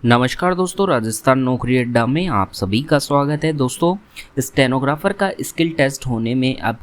नमस्कार दोस्तों, राजस्थान नौकरी अड्डा में आप सभी का स्वागत है। दोस्तों, स्टेनोग्राफर का स्किल टेस्ट होने में अब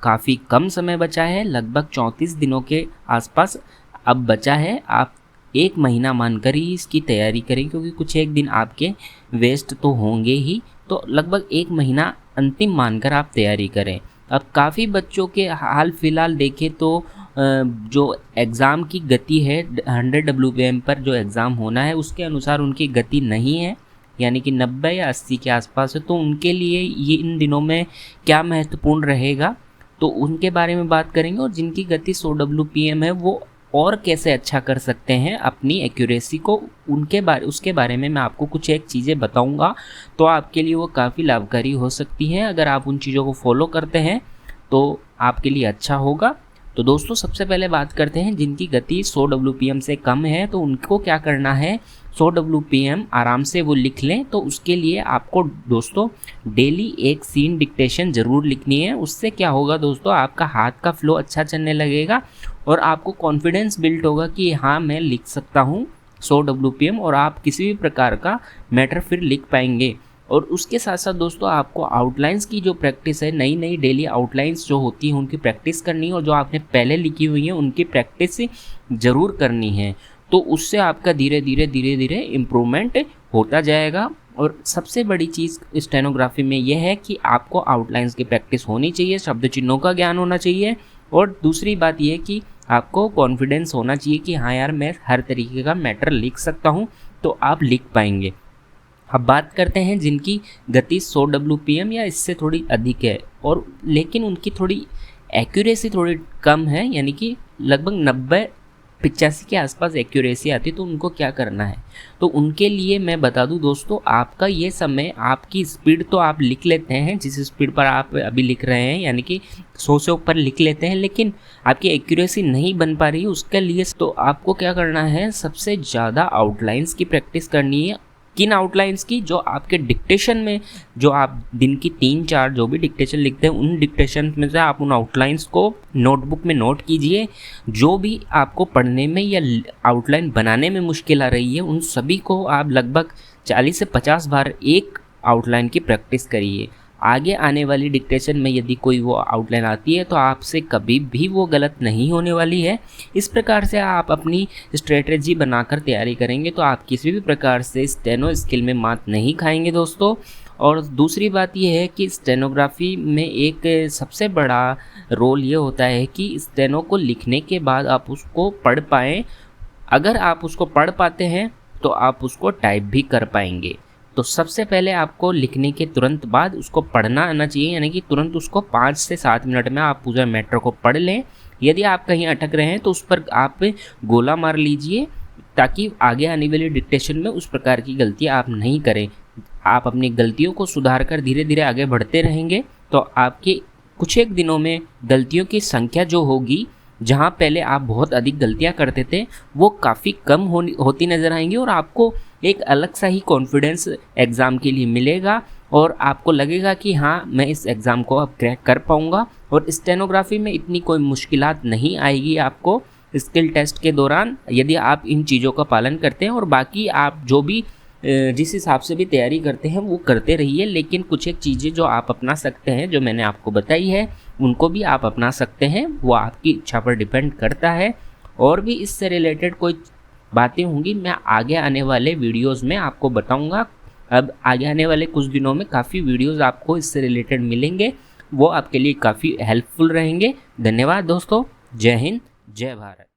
काफ़ी कम समय बचा है, लगभग 34 दिनों के आसपास अब बचा है। आप एक महीना मानकर ही इसकी तैयारी करें, क्योंकि कुछ एक दिन आपके वेस्ट तो होंगे ही, तो लगभग एक महीना अंतिम मानकर आप तैयारी करें। अब काफ़ी बच्चों के हाल फिलहाल देखें तो जो एग्ज़ाम की गति है 100 WPM पर जो एग्ज़ाम होना है उसके अनुसार उनकी गति नहीं है, यानी कि 90 या 80 के आसपास है। तो उनके लिए ये इन दिनों में क्या महत्वपूर्ण रहेगा, तो उनके बारे में बात करेंगे। और जिनकी गति 100 WPM है वो और कैसे अच्छा कर सकते हैं अपनी एक्यूरेसी को, उसके बारे में मैं आपको कुछ एक चीज़ें बताऊंगा। तो आपके लिए वो काफ़ी लाभकारी हो सकती हैं। अगर आप उन चीज़ों को फॉलो करते हैं तो आपके लिए अच्छा होगा। तो दोस्तों, सबसे पहले बात करते हैं जिनकी गति 100 WPM से कम है, तो उनको क्या करना है। 100 WPM आराम से वो लिख लें। तो उसके लिए आपको दोस्तों डेली एक सीन डिक्टेशन ज़रूर लिखनी है। उससे क्या होगा दोस्तों, आपका हाथ का फ्लो अच्छा चलने लगेगा और आपको कॉन्फिडेंस बिल्ड होगा कि हाँ, मैं लिख सकता हूँ 100 WPM, और आप किसी भी प्रकार का मैटर फिर लिख पाएंगे। और उसके साथ साथ दोस्तों आपको आउटलाइंस की जो प्रैक्टिस है, नई नई डेली आउटलाइंस जो होती हैं उनकी प्रैक्टिस करनी है, और जो आपने पहले लिखी हुई है उनकी प्रैक्टिस ज़रूर करनी है। तो उससे आपका धीरे धीरे इम्प्रूवमेंट होता जाएगा। और सबसे बड़ी चीज़ स्टेनोग्राफी में यह है कि आपको आउटलाइंस की प्रैक्टिस होनी चाहिए, शब्द चिन्हों का ज्ञान होना चाहिए, और दूसरी बात यह कि आपको कॉन्फिडेंस होना चाहिए कि हाँ यार, मैं हर तरीके का मैटर लिख सकता हूँ, तो आप लिख पाएंगे। अब बात करते हैं जिनकी गति 100 WPM या इससे थोड़ी अधिक है, और लेकिन उनकी थोड़ी एक्यूरेसी थोड़ी कम है, यानी कि लगभग 90-85 के आसपास एक्यूरेसी आती है। तो उनको क्या करना है, तो उनके लिए मैं बता दूं दोस्तों, आपका ये समय, आपकी स्पीड तो आप लिख लेते हैं जिस स्पीड पर आप अभी लिख रहे हैं, यानी कि 100 से ऊपर लिख लेते हैं, लेकिन आपकी एक्यूरेसी नहीं बन पा रही। उसके लिए तो आपको क्या करना है, सबसे ज़्यादा आउटलाइंस की प्रैक्टिस करनी है। किन आउटलाइंस की, जो आपके डिक्टेशन में, जो आप दिन की 3-4 जो भी डिक्टेशन लिखते हैं उन डिक्टेशन में से आप उन आउटलाइंस को नोटबुक में नोट कीजिए। जो भी आपको पढ़ने में या आउटलाइन बनाने में मुश्किल आ रही है उन सभी को आप लगभग 40 से 50 बार एक आउटलाइन की प्रैक्टिस करिए। आगे आने वाली डिक्टेशन में यदि कोई वो आउटलाइन आती है तो आपसे कभी भी वो गलत नहीं होने वाली है। इस प्रकार से आप अपनी स्ट्रेटजी बनाकर तैयारी करेंगे तो आप किसी भी प्रकार से स्टेनो स्किल में मात नहीं खाएंगे दोस्तों। और दूसरी बात यह है कि स्टेनोग्राफी में एक सबसे बड़ा रोल ये होता है कि स्टेनो को लिखने के बाद आप उसको पढ़ पाएँ। अगर आप उसको पढ़ पाते हैं तो आप उसको टाइप भी कर पाएंगे। तो सबसे पहले आपको लिखने के तुरंत बाद उसको पढ़ना आना चाहिए, यानी कि तुरंत उसको 5 से 7 मिनट में आप पूरा मैटर को पढ़ लें। यदि आप कहीं अटक रहे हैं तो उस पर आप गोला मार लीजिए, ताकि आगे आने वाली डिक्टेशन में उस प्रकार की गलती आप नहीं करें। आप अपनी गलतियों को सुधार कर धीरे धीरे आगे बढ़ते रहेंगे तो आपके कुछ एक दिनों में गलतियों की संख्या जो होगी, जहाँ पहले आप बहुत अधिक गलतियाँ करते थे, वो काफ़ी कम होती नज़र आएंगी, और आपको एक अलग सा ही कॉन्फिडेंस एग्ज़ाम के लिए मिलेगा, और आपको लगेगा कि हाँ, मैं इस एग्ज़ाम को अब क्रैक कर पाऊँगा। और स्टेनोग्राफी में इतनी कोई मुश्किलात नहीं आएगी आपको स्किल टेस्ट के दौरान, यदि आप इन चीज़ों का पालन करते हैं। और बाकी आप जो भी जिस हिसाब से भी तैयारी करते हैं वो करते रहिए, लेकिन कुछ एक चीज़ें जो आप अपना सकते हैं, जो मैंने आपको बताई है, उनको भी आप अपना सकते हैं। वो आपकी इच्छा पर डिपेंड करता है। और भी इससे रिलेटेड कोई बातें होंगी मैं आगे आने वाले वीडियोस में आपको बताऊंगा। अब आगे आने वाले कुछ दिनों में काफ़ी वीडियोस आपको इससे रिलेटेड मिलेंगे, वो आपके लिए काफ़ी हेल्पफुल रहेंगे। धन्यवाद दोस्तों, जय हिंद, जय भारत।